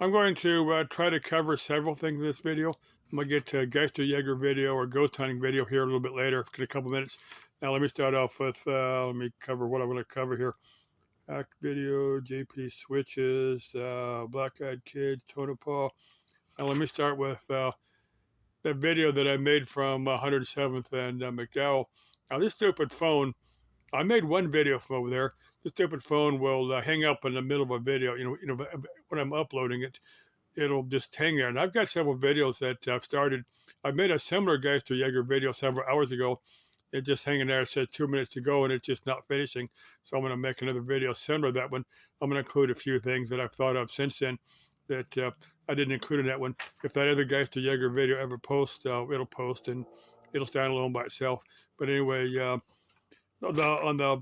I'm going to try to cover several things in this video. I'm going to get to Geisterjäger video or ghost hunting video here a little bit later in a couple minutes. Now let me start off with, let me cover what I want to cover here. Hack video, JP switches, black-eyed kids, Tonopah. Now let me start with the video that I made from 107th and McDowell. Now this stupid phone, I made one video from over there. This stupid phone will hang up in the middle of a video. When I'm uploading it, it'll just hang there. And I've got several videos that I've started. I made a similar Geisterjäger video several hours ago. It's just hanging there. It said 2 minutes to go, and it's just not finishing. So I'm going to make another video similar to that one. I'm going to include a few things that I've thought of since then that I didn't include in that one. If that other Geisterjäger video ever posts, it'll post and it'll stand alone by itself. But anyway, on the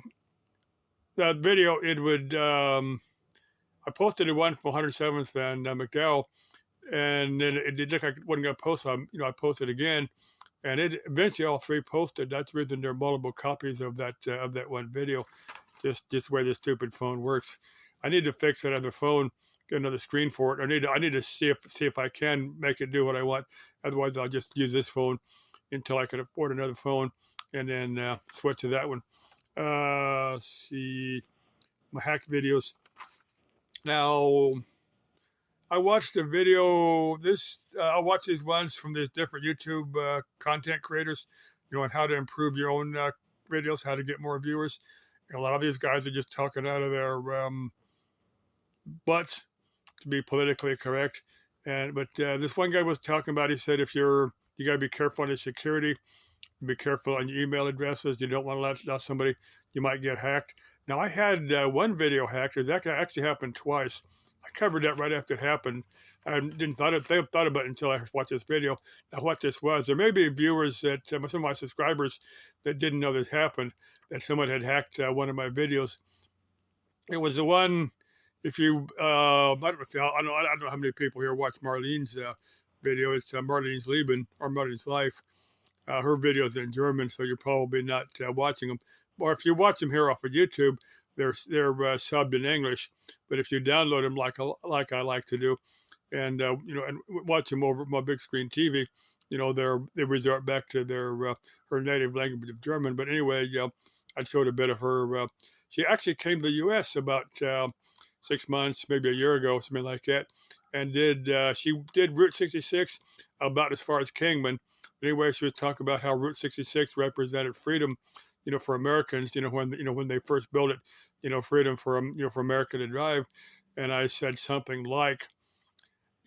that video, it would I posted one from 107th and McDowell, and then it did look like it wasn't going to post. I posted again, and it eventually all three posted. That's the reason there are multiple copies of that one video. Just the way this stupid phone works. I need to fix that other phone, get another screen for it. I need to see if I can make it do what I want. Otherwise, I'll just use this phone until I can afford another phone, and then switch to that one. See my hack videos. Now, I watched a video. I watch these ones from these different YouTube content creators, on how to improve your own videos, how to get more viewers. And a lot of these guys are just talking out of their butts, to be politically correct. But this one guy was talking about. He said, you got to be careful on your security. Be careful on your email addresses. You don't want to let somebody, you might get hacked. Now, I had one video hacked. It actually happened twice. I covered that right after it happened. I didn't thought about it until I watched this video. Now, what this was, there may be viewers that, some of my subscribers that didn't know this happened, that someone had hacked one of my videos. It was the one, if you, I don't know how many people here watch Marlene's video. It's Marlene's Leben, or Marlene's Life. Her videos are in German, so you're probably not watching them. Or if you watch them here off of YouTube, they're subbed in English. But if you download them like I like to do, and and watch them over my big screen TV, they resort back to her native language of German. But anyway, I showed a bit of her. She actually came to the U.S. about 6 months, maybe a year ago, something like that, and she did Route 66 about as far as Kingman. Anyway, she was talking about how Route 66 represented freedom, for Americans, when they first built it, freedom for America to drive. And I said something like,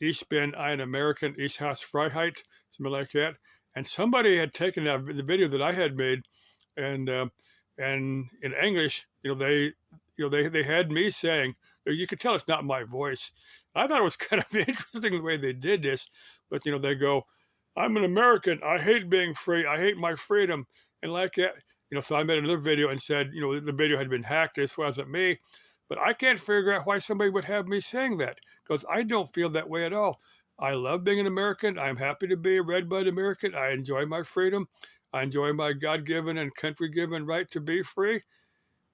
"Ich bin ein American, ich has Freiheit," something like that. And somebody had taken the video that I had made, and in English, they had me saying, you could tell it's not my voice. I thought it was kind of interesting the way they did this, but they go, "I'm an American. I hate being free. I hate my freedom." And like that, so I made another video and said, the video had been hacked. This wasn't me. But I can't figure out why somebody would have me saying that, because I don't feel that way at all. I love being an American. I'm happy to be a red-blooded American. I enjoy my freedom. I enjoy my God-given and country-given right to be free.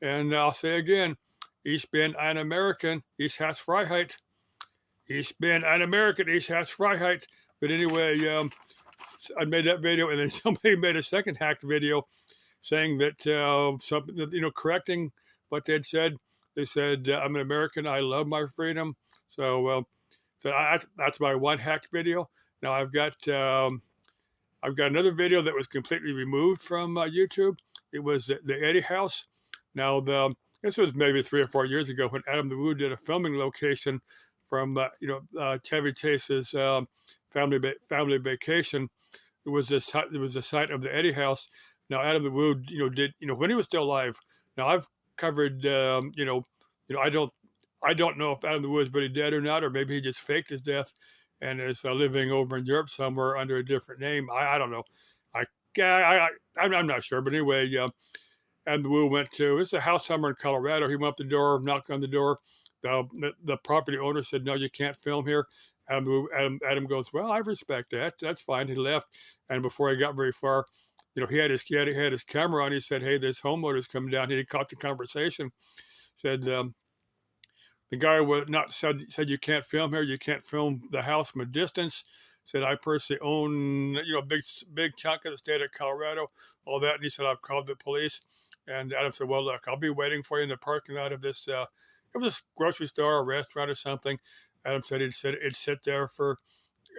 And I'll say again, ich bin ein American. Ich has Freiheit. Ich bin ein American. Ich has Freiheit. But anyway, I made that video, and then somebody made a second hacked video saying that something, correcting what they'd said. They said, "I'm an American. I love my freedom." So, that's my one hacked video. Now I've got another video that was completely removed from YouTube. It was the Eddie House. Now this was maybe 3 or 4 years ago when Adam the Woo did a filming location from Chevy Chase's family vacation. It was the site of the Eddie House. Now Adam the Woo, did when he was still alive. Now I've covered, I don't know if Adam the Woo is really dead or not, or maybe he just faked his death and is living over in Europe somewhere under a different name. I don't know. I'm not sure, but anyway, Adam the Woo went to, it's a house somewhere in Colorado. He went up the door, knocked on the door. The property owner said, "No, you can't film here." Adam goes, "Well, I respect that. That's fine." He left, and before he got very far, he had his camera on. He said, "Hey, there's homeowners coming down." He caught the conversation. Said The guy was not said you can't film here. You can't film the house from a distance. Said I personally own a big chunk of the state of Colorado, all that. And he said I've called the police. And Adam said, well, look, I'll be waiting for you in the parking lot of this grocery store or restaurant or something. Adam said it'd sit there for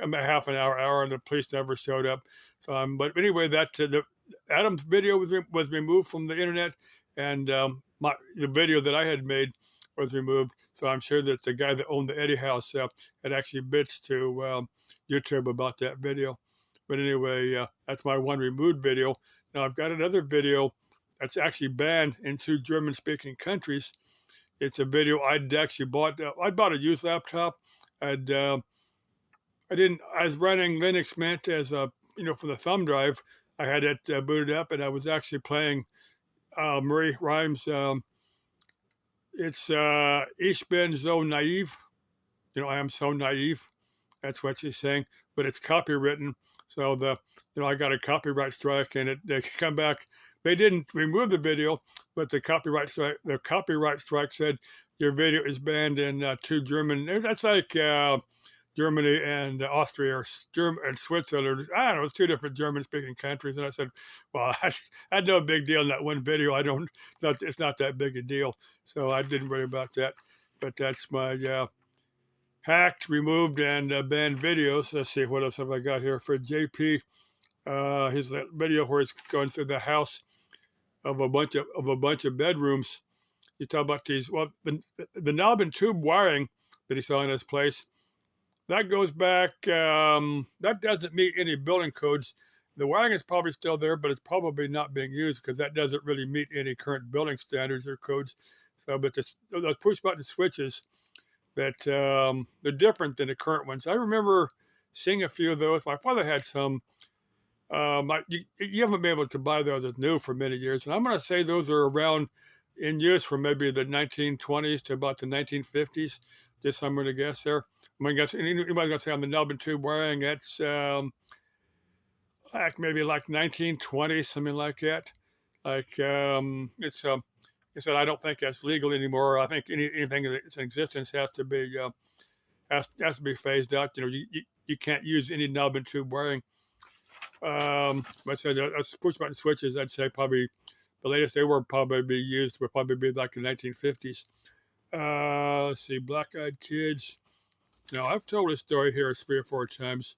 about half an hour, and the police never showed up. So, but anyway, the Adam's video was removed from the internet, and the video that I had made was removed. So I'm sure that the guy that owned the Eddie House had actually bitched to YouTube about that video. But anyway, that's my one removed video. Now I've got another video that's actually banned in 2 German-speaking countries. It's a video I'd actually bought. I bought a used laptop. I was running Linux Mint as from the thumb drive. I had it booted up, and I was actually playing Murray Rhymes. It's Ich bin so naive. I am so naive. That's what she's saying, but it's copywritten. So I got a copyright strike, and they come back. They didn't remove the video, but the copyright strike said your video is banned in 2 German. That's like Germany and Austria and Switzerland. I don't know. It's 2 different German-speaking countries. And I said, well, I had no big deal in that one video. It's not that big a deal. So I didn't worry about that. But that's my hacked, removed, and banned videos. Let's see, what else have I got here for JP? His video where he's going through the house of a bunch of bedrooms. You talk about these. Well, the knob and tube wiring that he saw in his place, that goes back. That doesn't meet any building codes. The wiring is probably still there, but it's probably not being used because that doesn't really meet any current building standards or codes. So, but those push button switches, that they're different than the current ones. I remember seeing a few of those. My father had some. You haven't been able to buy those as new for many years, and I'm going to say those are around in use from maybe the 1920s to about the 1950s. Just I'm going to guess there. I'm going to guess anybody's going to say on the knob and tube wiring, that's maybe like 1920, something like that. Like it's I said I don't think that's legal anymore. I think anything that's in existence has to be phased out. You can't use any knob and tube wiring. I said push button switches. I'd say probably the latest they would probably be like the 1950s. Let's see, Black Eyed Kids. Now I've told this story here 3 or 4 times.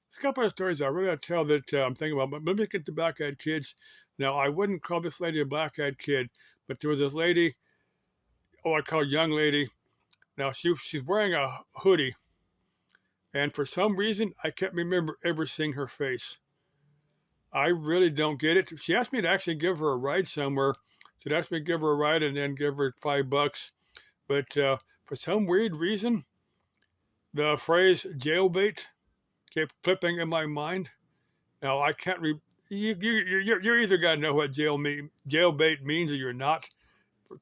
There's a couple of stories I really want to tell that I'm thinking about, but let me get to Black Eyed Kids. Now I wouldn't call this lady a Black Eyed Kid, but there was this lady. I call a young lady. Now she's wearing a hoodie. And for some reason, I can't remember ever seeing her face. I really don't get it. She asked me to actually give her a ride somewhere. She'd asked me to give her a ride and then give her $5. But for some weird reason, the phrase jailbait kept flipping in my mind. Now, I can't you're either got to know what jailbait means or you're not.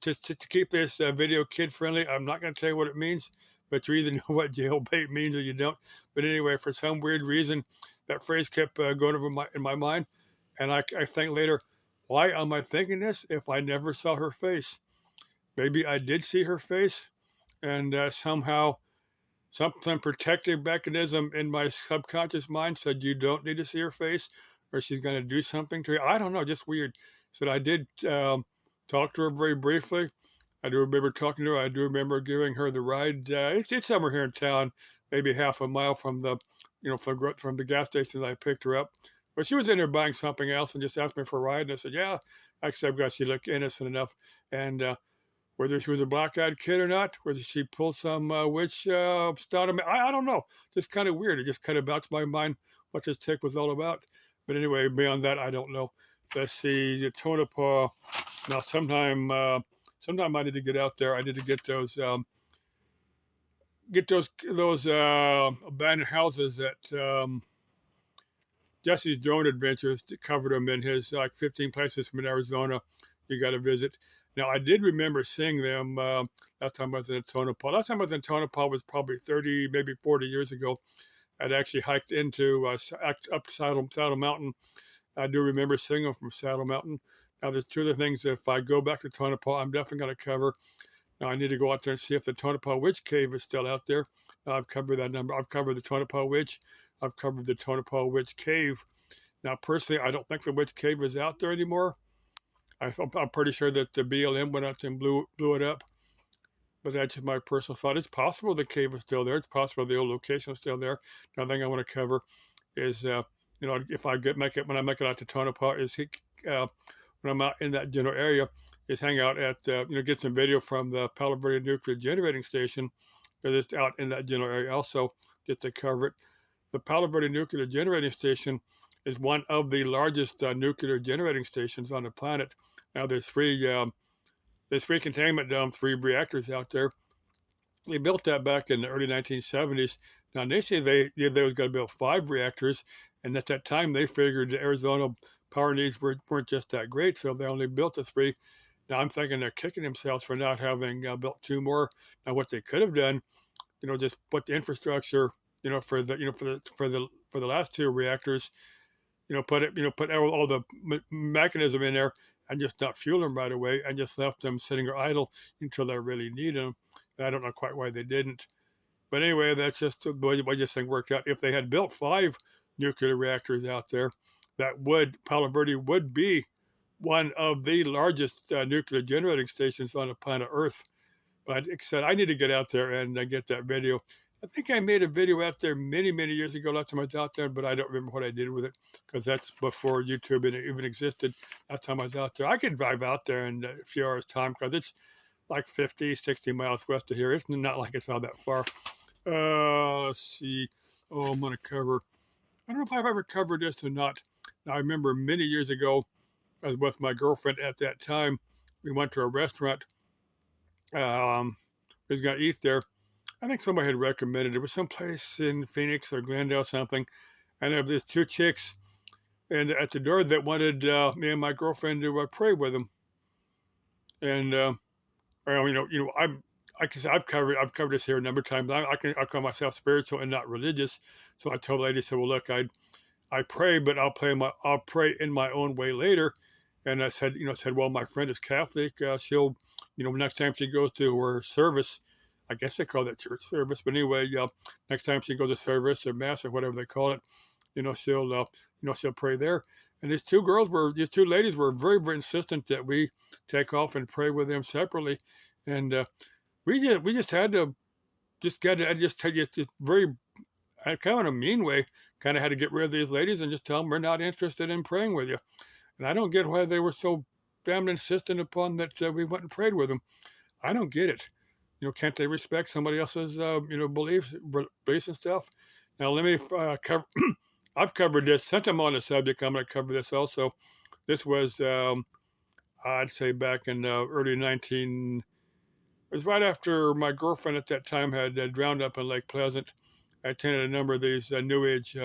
To keep this video kid-friendly, I'm not going to tell you what it means. But you either know what jailbait means or you don't. But anyway, for some weird reason, that phrase kept going over in my mind. And I think later, why am I thinking this if I never saw her face? Maybe I did see her face, and somehow something protective mechanism in my subconscious mind said you don't need to see her face or she's going to do something to you. I don't know, just weird. So I did talk to her very briefly. I do remember talking to her. I do remember giving her the ride. It's somewhere here in town, maybe half a mile from the gas station that I picked her up. But she was in there buying something else and just asked me for a ride. And I said, yeah, actually, I've got, she looked innocent enough. And whether she was a black-eyed kid or not, whether she pulled some witch stunt on me, I don't know. Just kind of weird. It just kind of bounced my mind what this tick was all about. But anyway, beyond that, I don't know. Let's see, the Tonopah. Now, sometime I need to get out there. I need to get those abandoned houses that Jesse's Drone Adventures covered them in his 15 places from Arizona you got to visit. Now, I did remember seeing them last time I was in Tonopah. Last time I was in Tonopah was probably 30, maybe 40 years ago. I'd actually hiked into up Saddle Mountain. I do remember seeing them from Saddle Mountain. Now, there's 2 other things. If I go back to Tonopah, I'm definitely going to cover. Now I need to go out there and see if the Tonopah Witch Cave is still out there. I've covered that number. I've covered the Tonopah Witch. I've covered the Tonopah Witch Cave. Now, personally, I don't think the Witch Cave is out there anymore. I'm pretty sure that the BLM went out there and blew it up. But that's just my personal thought. It's possible the cave is still there. It's possible the old location is still there. Another thing I want to cover is, if I when I make it out to Tonopah, is when I'm out in that general area, is hang out at, get some video from the Palo Verde Nuclear Generating Station, because it's out in that general area also, get to cover it. The Palo Verde Nuclear Generating Station is one of the largest nuclear generating stations on the planet. Now there's three containment domes, 3 reactors out there. They built that back in the early 1970s. Now initially they was going to build 5 reactors, and at that time they figured the Arizona power needs weren't just that great, so they only built the 3. Now I'm thinking they're kicking themselves for not having built 2 more. Now what they could have done, just put the infrastructure, for the last 2 reactors, put all the mechanism in there and just not fuel them right away and just left them sitting or idle until they really need them. And I don't know quite why they didn't. But anyway, that's just the way this thing worked out. If they had built 5 nuclear reactors out there, Palo Verde would be one of the largest nuclear generating stations on the planet Earth. But like I said, I need to get out there and get that video. I think I made a video out there many, many years ago. Last time I was out there, but I don't remember what I did with it, because that's before YouTube even existed. Last time I was out there, I could drive out there in a few hours' time, because it's like 50, 60 miles west of here. It's not like it's all that far. Let's see. Oh, I'm going to cover. I don't know if I've ever covered this or not. Now, I remember many years ago, I was with my girlfriend at that time. We went to a restaurant. We was going to eat there. I think somebody had recommended it. It was someplace in Phoenix or Glendale, something. And there were these 2 chicks, and at the door that wanted me and my girlfriend to pray with them. And I've covered this here a number of times. I call myself spiritual and not religious. So I told the lady, well, look, I pray, but I'll pray in my own way later. And I said, well, my friend is Catholic. She'll, next time she goes to her service, I guess they call that church service, but anyway, next time she goes to service or mass or whatever they call it, she'll pray there. And these 2 ladies were very, very insistent that we take off and pray with them separately. And we just had to very kind of in a mean way, kind of had to get rid of these ladies and just tell them we're not interested in praying with you. And I don't get why they were so damn insistent upon that we went and prayed with them. I don't get it. Can't they respect somebody else's, beliefs and stuff? Now, let me cover. I've covered this. Since I'm on the subject, I'm going to cover this also. This was, I'd say, back in early it was right after my girlfriend at that time had drowned up in Lake Pleasant. I attended a number of these New Age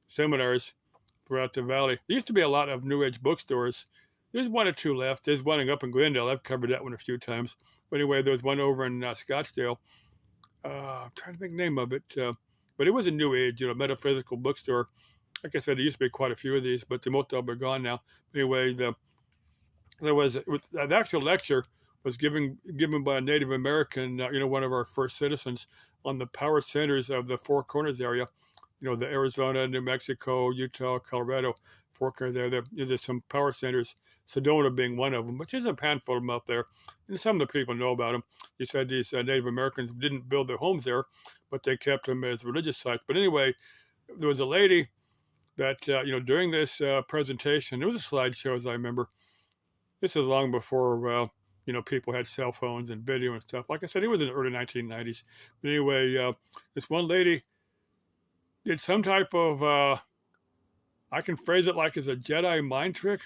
seminars throughout the valley. There used to be a lot of New Age bookstores. There's 1 or 2 left. There's one up in Glendale. I've covered that one a few times. But anyway, there was one over in Scottsdale. I'm trying to think the name of it. But it was a New Age, metaphysical bookstore. Like I said, there used to be quite a few of these, but most of them are gone now. Anyway, the actual lecture was given by a Native American, one of our first citizens, on the power centers of the Four Corners area. The Arizona, New Mexico, Utah, Colorado, Four Corners there. There's some power centers, Sedona being one of them, which is a handful of them up there. And some of the people know about them. He said these Native Americans didn't build their homes there, but they kept them as religious sites. But anyway, there was a lady that, during this presentation, there was a slideshow, as I remember. This is long before, people had cell phones and video and stuff. Like I said, it was in the early 1990s. But anyway, this one lady did some type of, I can phrase it like as a Jedi mind trick.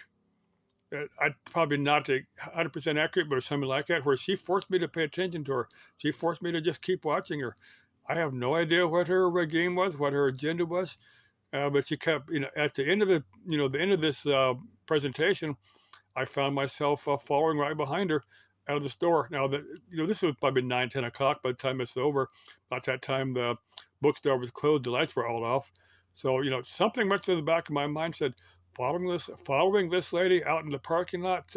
I'd probably not 100% accurate, but something like that, where she forced me to pay attention to her. She forced me to just keep watching her. I have no idea what her game was, what her agenda was, but she kept, at the end of the end of this presentation, I found myself following right behind her out of the store. Now, this was probably 9, 10 o'clock by the time it's over. About that time, the bookstore was closed. The lights were all off. So, something went through the back of my mind said, following this lady out in the parking lot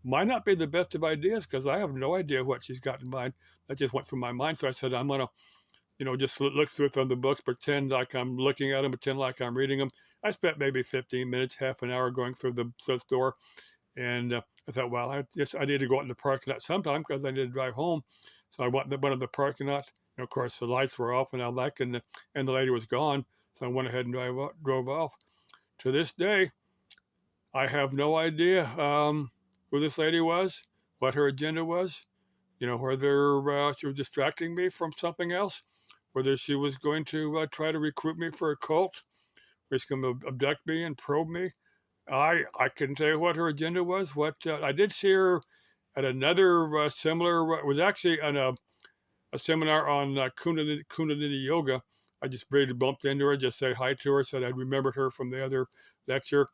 might not be the best of ideas because I have no idea what she's got in mind. That just went through my mind. So I said, I'm going to, just look through from the books, pretend like I'm looking at them, pretend like I'm reading them. I spent maybe 15 minutes, half an hour going through the store. And I thought, well, I need to go out in the parking lot sometime because I need to drive home. So I went in the parking lot. And of course, the lights were off and all that, and the lady was gone. So I went ahead and drove off. To this day, I have no idea who this lady was, what her agenda was, whether she was distracting me from something else, whether she was going to try to recruit me for a cult, or she's going to abduct me and probe me. I couldn't tell you what her agenda was. What I did see her at another similar, was actually on a seminar on Kundalini Yoga. I just really bumped into her, just said hi to her, said I remembered her from the other lecture.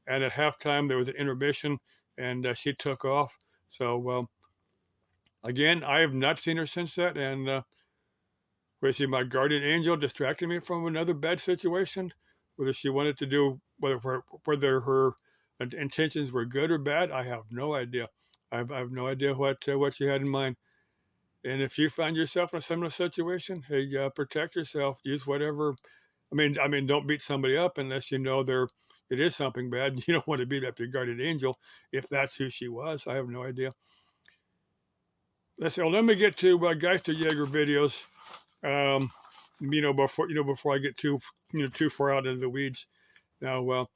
And at halftime, there was an intermission, and she took off. So, again, I have not seen her since that. And was she my guardian angel distracting me from another bad situation? Whether she wanted to do, whether her intentions were good or bad, I have no idea. I have no idea what she had in mind. And if you find yourself in a similar situation, hey, protect yourself. Use whatever. I mean, don't beat somebody up unless you know it is something bad. You don't want to beat up your guardian angel if that's who she was. I have no idea. Let me get to Geisterjäger videos. Before I get too far out into the weeds. Now,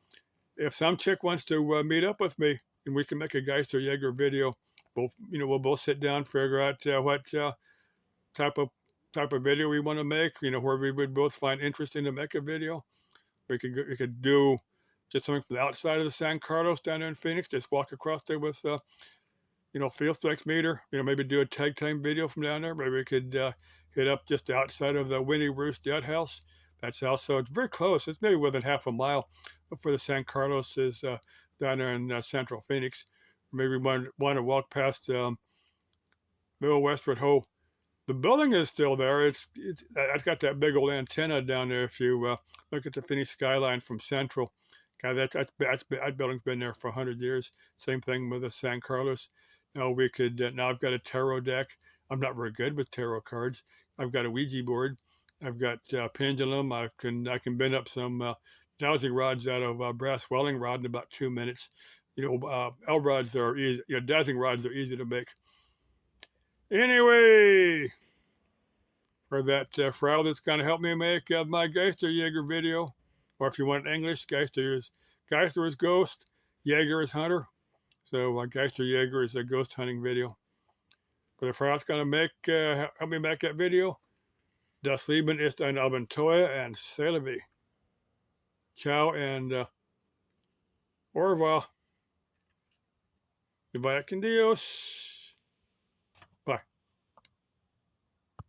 if some chick wants to meet up with me and we can make a Geisterjäger video, we'll both sit down, figure out what type of video we want to make. Where we would both find interesting to make a video. We could do just something from the outside of the San Carlos down there in Phoenix. Just walk across there with field flex meter. Maybe do a tag time video from down there. Maybe we could hit up just outside of the Winnie Roost Dead House. That's also, it's very close. It's maybe within half a mile before the San Carlos is down there in central Phoenix. Maybe want to walk past Middle Westwood Ho. The building is still there. It's got that big old antenna down there. If you look at the Phoenix skyline from Central, God, that building's been there for 100 years. Same thing with the San Carlos. Now we could. Now I've got a tarot deck. I'm not very good with tarot cards. I've got a Ouija board. I've got a pendulum. I can bend up some dowsing rods out of brass welding rod in about 2 minutes. L rods are easy. Dowsing rods are easy to make. Anyway, for that frau that's going to help me make my Geisterjäger video, or if you want English, Geister is ghost, Jäger is hunter. So Geisterjäger is a ghost hunting video. For the frau that's going to help me make that video, das Leben ist ein Abenteuer and c'est la vie. Ciao and au revoir. Vaya con Dios.